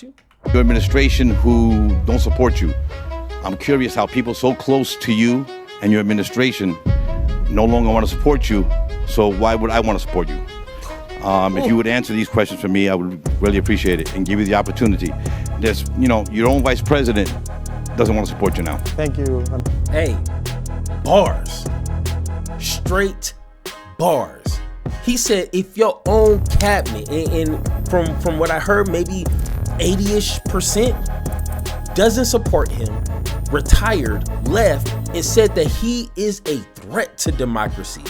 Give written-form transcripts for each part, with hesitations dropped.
you? Your administration who don't support you. I'm curious how people so close to you and your administration no longer want to support you. So why would I want to support you? If you would answer these questions for me, I would really appreciate it and give you the opportunity. There's, your own vice president doesn't want to support you now. Thank you. Hey, bars. Straight bars. He said if your own cabinet, and from what I heard, maybe 80-ish% doesn't support him, retired, left, and said that he is a threat to democracy.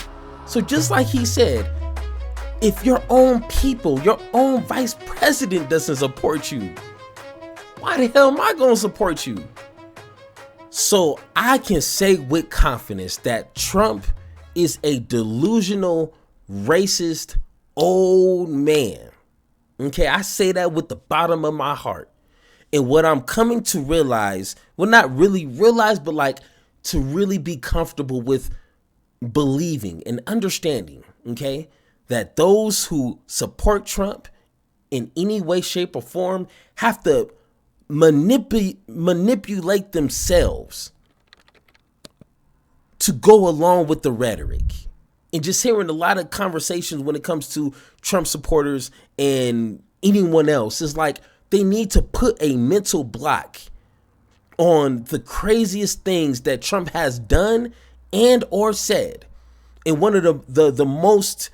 So just like he said, if your own people, your own vice president doesn't support you, why the hell am I going to support you? So I can say with confidence that Trump is a delusional, racist, old man. Okay, I say that with the bottom of my heart. And what I'm coming to realize, well, not really realize, but like to really be comfortable with believing and understanding, okay, that those who support Trump in any way, shape, or form have to manipulate themselves to go along with the rhetoric. And just hearing a lot of conversations when it comes to Trump supporters and anyone else is like they need to put a mental block on the craziest things that Trump has done and or said. And one of the most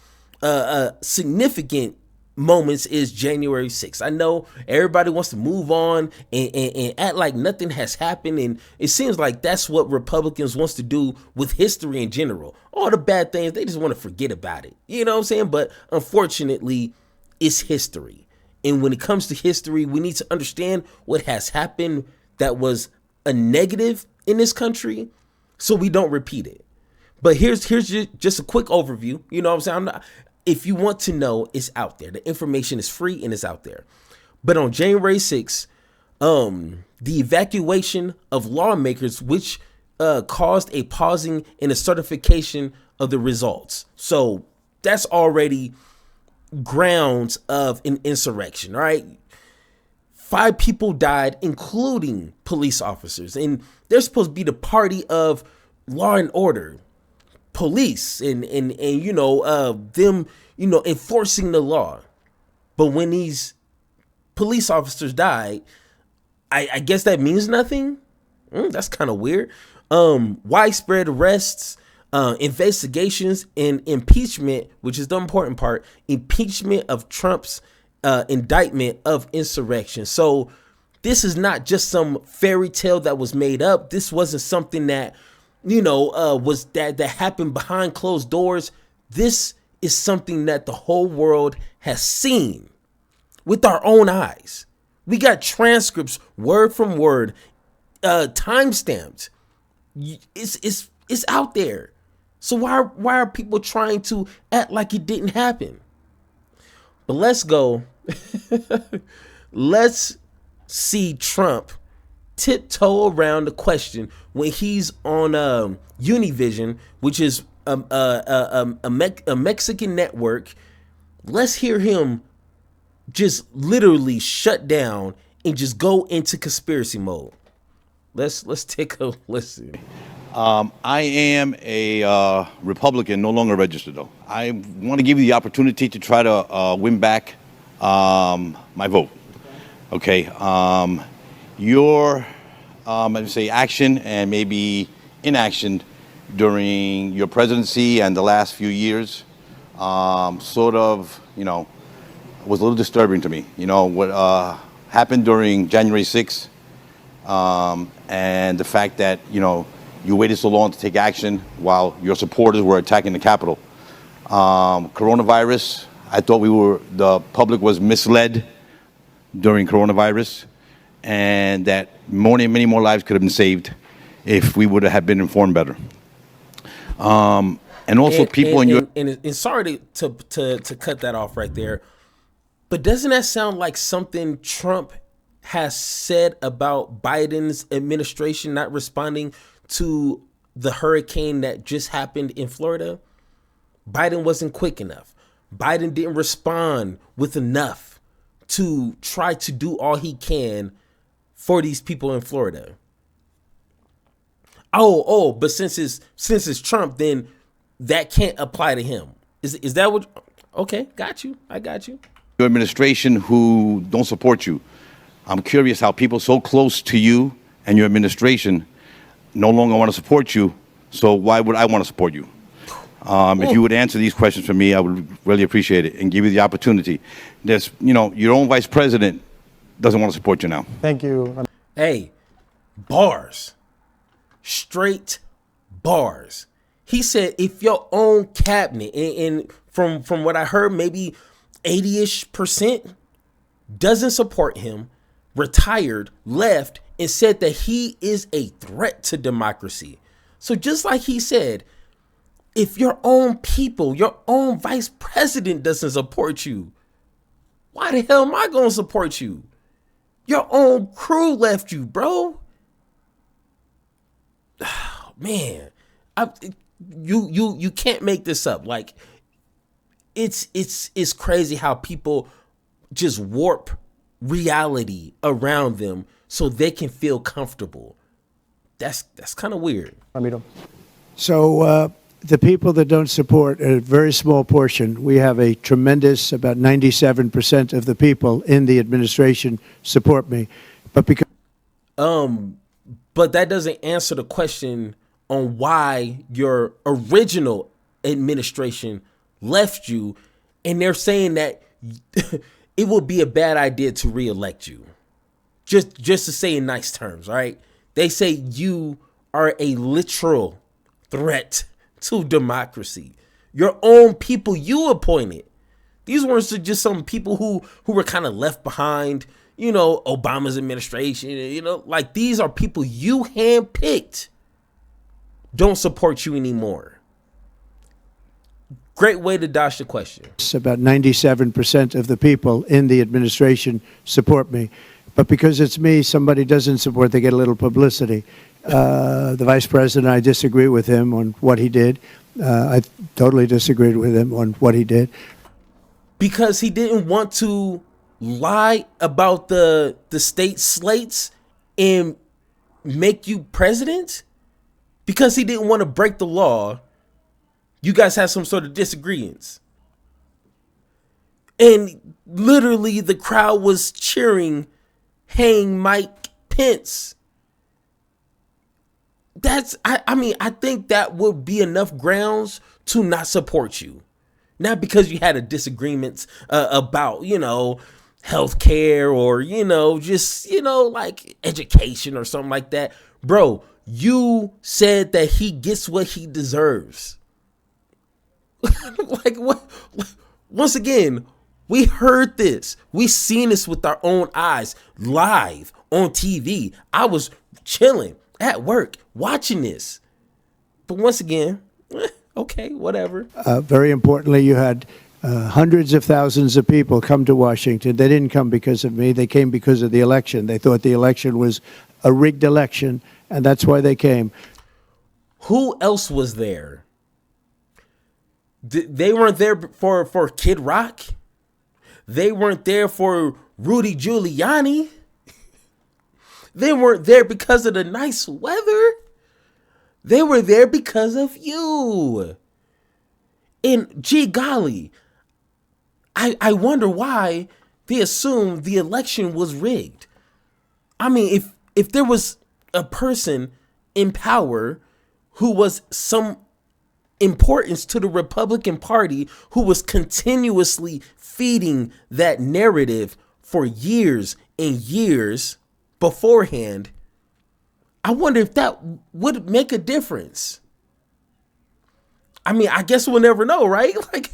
significant moments is January 6th. I know everybody wants to move on and act like nothing has happened. And it seems like that's what Republicans wants to do with history in general. All the bad things, they just want to forget about it. You know what I'm saying? But unfortunately, it's history. And when it comes to history, we need to understand what has happened that was a negative in this country so we don't repeat it. But here's just a quick overview. You know what I'm saying? If you want to know, it's out there. The information is free and it's out there. But on January 6th, the evacuation of lawmakers, which caused a pausing in the certification of the results. So that's already grounds of an insurrection, right? 5 people died, including police officers. And they're supposed to be the party of law and order. Police and them, enforcing the law. But when these police officers died, I guess that means nothing. That's kind of weird. Widespread arrests, investigations, and impeachment, which is the important part, impeachment of Trump's indictment of insurrection. So this is not just some fairy tale that was made up. This wasn't something that was that happened behind closed doors. This is something that the whole world has seen with our own eyes. We got transcripts, word from word, time-stamped. It's out there. So why are people trying to act like it didn't happen? But let's go. Let's see Trump tiptoe around the question when he's on Univision, which is a Mexican network. Let's hear him just literally shut down and just go into conspiracy mode. Let's take a listen. I am a Republican, no longer registered though. I want to give you the opportunity to try to win back my vote. Okay. Your, I'd say, action and maybe inaction during your presidency and the last few years, sort of, was a little disturbing to me. What happened during January 6th, and the fact that, you waited so long to take action while your supporters were attacking the Capitol. Coronavirus, I thought the public was misled during coronavirus, and that many more lives could have been saved if we would have been informed better. And also and sorry to cut that off right there, but doesn't that sound like something Trump has said about Biden's administration not responding to the hurricane that just happened in Florida? Biden wasn't quick enough. Biden didn't respond with enough to try to do all he can for these people in Florida. But since it's Trump, then that can't apply to him. Is that what? Okay, got you. I got you. Your administration who don't support you. I'm curious how people so close to you and your administration no longer want to support you. So why would I want to support you? If you would answer these questions for me, I would really appreciate it and give you the opportunity. There's, your own vice president doesn't want to support you now. Thank you. Hey, bars. Straight bars. He said if your own cabinet, and from what I heard, maybe 80-ish% doesn't support him, retired, left, and said that he is a threat to democracy. So just like he said, if your own people, your own vice president doesn't support you, why the hell am I going to support you? Your own crew left you, bro. Oh, man, you can't make this up. Like, it's crazy how people just warp reality around them so they can feel comfortable. That's kind of weird. So the people that don't support a very small portion. We have a tremendous, about 97% of the people in the administration support me, but because but that doesn't answer the question on why your original administration left you, and they're saying that it would be a bad idea to reelect you. Just to say in nice terms, right? They say you are a literal threat to democracy. Your own people you appointed. These weren't just some people who were kind of left behind, Obama's administration, like these are people you handpicked. Don't support you anymore. Great way to dodge the question. About 97% of the people in the administration support me. But because it's me, somebody doesn't support, they get a little publicity. The vice president, I disagree with him on what he did. I totally disagreed with him on what he did. Because he didn't want to lie about the state slates and make you president? Because he didn't want to break the law, you guys have some sort of disagreements. And literally the crowd was cheering, hang Mike Pence. I think that would be enough grounds to not support you. Not because you had a disagreement about, healthcare or, just, like education or something like that. Bro, you said that he gets what he deserves. Like what? Once again, we heard this. We seen this with our own eyes live on TV. I was chilling at work watching this. But once again, okay, whatever. Very importantly, you had hundreds of thousands of people come to Washington. They didn't come because of me. They came because of the election. They thought the election was a rigged election, and that's why they came. Who else was there? They weren't there for Kid Rock. They weren't there for Rudy Giuliani. They weren't there because of the nice weather. They were there because of you. And gee golly, I wonder why they assumed the election was rigged. I mean, if there was a person in power who was some importance to the Republican Party, who was continuously feeding that narrative for years and years beforehand, I wonder if that would make a difference. I mean, I guess we'll never know, right? Like,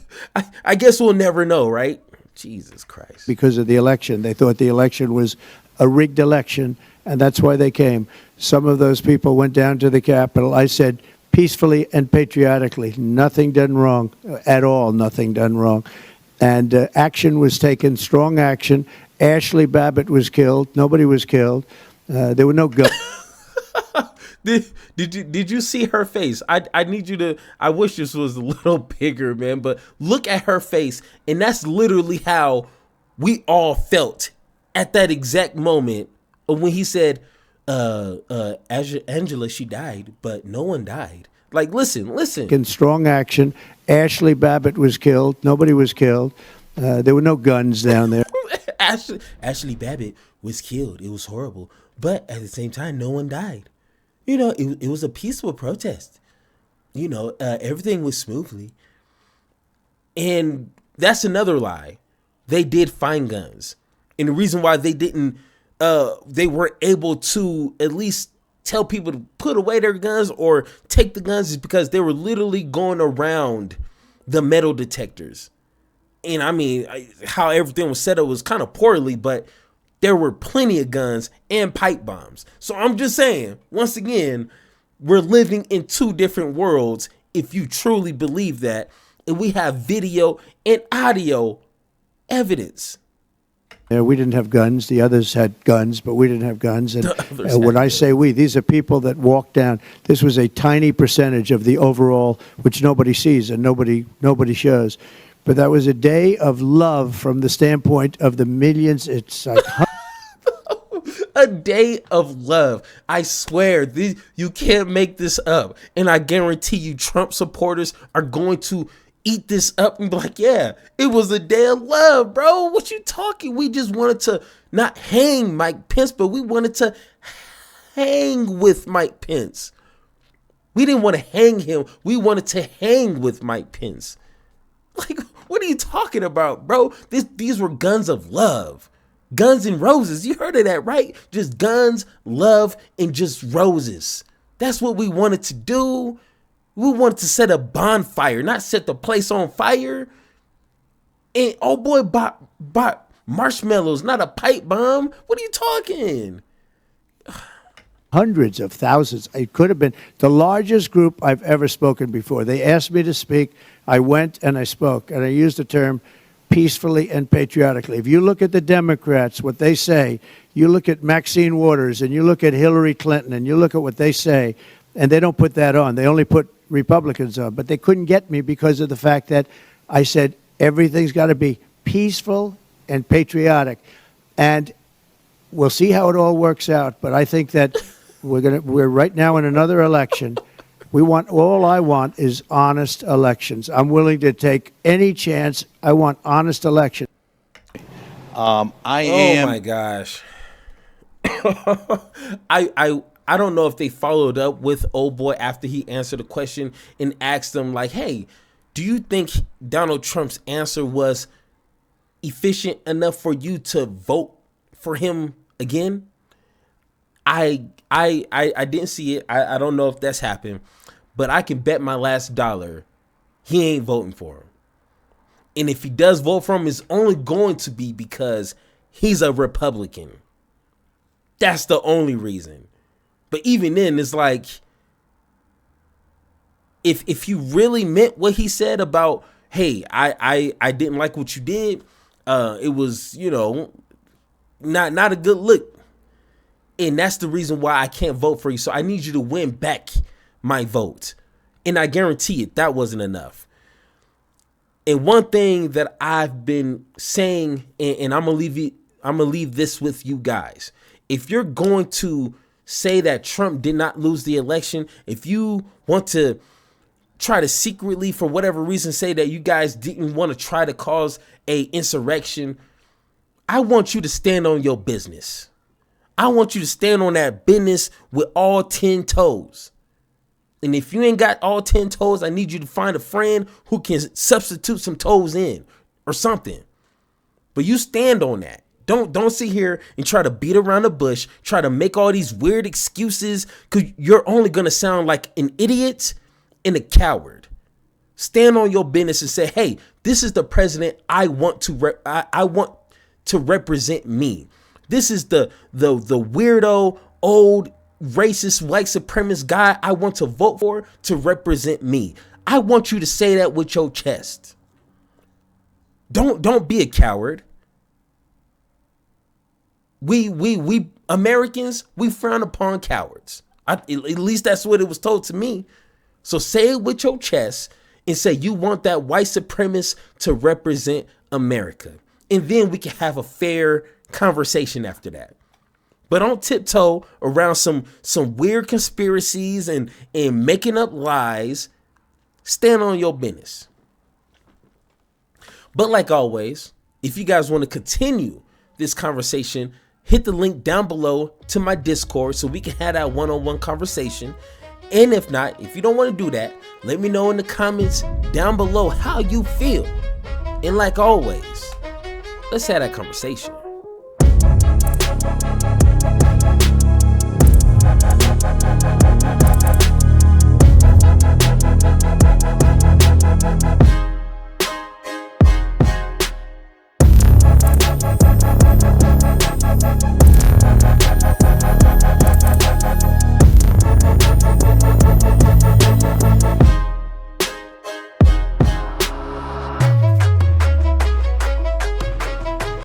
I guess we'll never know, right? Jesus Christ. Because of the election. They thought the election was a rigged election, and that's why they came. Some of those people went down to the Capitol. I said, peacefully and patriotically, nothing done wrong at all, nothing done wrong. And action was taken, strong action. Ashley Babbitt was killed. Nobody was killed. There were no guns. Did you see her face? I need you to, I wish this was a little bigger, man, but look at her face. And that's literally how we all felt at that exact moment when he said, Angela, she died, but no one died. Like, listen. In strong action, Ashley Babbitt was killed. Nobody was killed. There were no guns down there. Ashley Babbitt was killed. It was horrible. But at the same time, no one died. You know, it was a peaceful protest. You know, everything was smoothly. And that's another lie. They did find guns. And the reason why they weren't able to at least tell people to put away their guns or take the guns is because they were literally going around the metal detectors. And I mean, how everything was set up was kind of poorly, but there were plenty of guns and pipe bombs. So I'm just saying, once again, we're living in two different worlds if you truly believe that. And we have video and audio evidence. We didn't have guns. The others had guns, but we didn't have guns. And when I say we, these are people that walked down. This was a tiny percentage of the overall, which nobody sees and nobody shows. But that was a day of love from the standpoint of the millions. It's like a day of love. I swear, you can't make this up. And I guarantee you Trump supporters are going to eat this up and be like, yeah, it was a day of love, bro. What you talking? We just wanted to not hang Mike Pence, but we wanted to hang with Mike Pence. We didn't want to hang him. We wanted to hang with Mike Pence. Like, what are you talking about, bro? These were guns of love. Guns and roses. You heard of that, right? Just guns, love, and just roses. That's what we wanted to do. We wanted to set a bonfire, not set the place on fire. And oh boy, bought marshmallows, not a pipe bomb. What are you talking? Hundreds of thousands. It could have been the largest group I've ever spoken before. They asked me to speak. I went and I spoke, and I used the term peacefully and patriotically. If you look at the Democrats, what they say, you look at Maxine Waters, and you look at Hillary Clinton, and you look at what they say, and they don't put that on. They only put Republicans on. But they couldn't get me because of the fact that I said everything's got to be peaceful and patriotic. And we'll see how it all works out. But I think that we're right now in another election. All I want is honest elections. I'm willing to take any chance. I want honest elections. Oh my gosh. I don't know if they followed up with old boy after he answered the question and asked them like, hey, do you think Donald Trump's answer was efficient enough for you to vote for him again? I didn't see it. I don't know if that's happened, but I can bet my last dollar he ain't voting for him. And if he does vote for him, it's only going to be because he's a Republican. That's the only reason. But even then, it's like, if you really meant what he said about, hey, I didn't like what you did, it was, not a good look. And that's the reason why I can't vote for you. So I need you to win back my vote. And I guarantee it, that wasn't enough. And one thing that I've been saying, and I'm gonna leave this with you guys. If you're going to say that Trump did not lose the election, if you want to try to secretly, for whatever reason, say that you guys didn't want to try to cause a insurrection, I want you to stand on your business. I want you to stand on that business with all 10 toes. And if you ain't got all 10 toes, I need you to find a friend who can substitute some toes in or something. But you stand on that. Don't sit here and try to beat around the bush, try to make all these weird excuses, because you're only going to sound like an idiot and a coward. Stand on your business and say, hey, this is the president I want to represent me. This is the weirdo, old, racist, white supremacist guy I want to vote for to represent me. I want you to say that with your chest. Don't be a coward. We Americans, we frown upon cowards. At least that's what it was told to me. So say it with your chest and say you want that white supremacist to represent America. and then we can have a fair conversation after that. But don't tiptoe around some weird conspiracies and making up lies. Stand on your business. But like always, if you guys want to continue this conversation, hit the link down below to my Discord so we can have that one-on-one conversation. And if not, if you don't want to do that, let me know in the comments down below how you feel. And like always, let's have that conversation.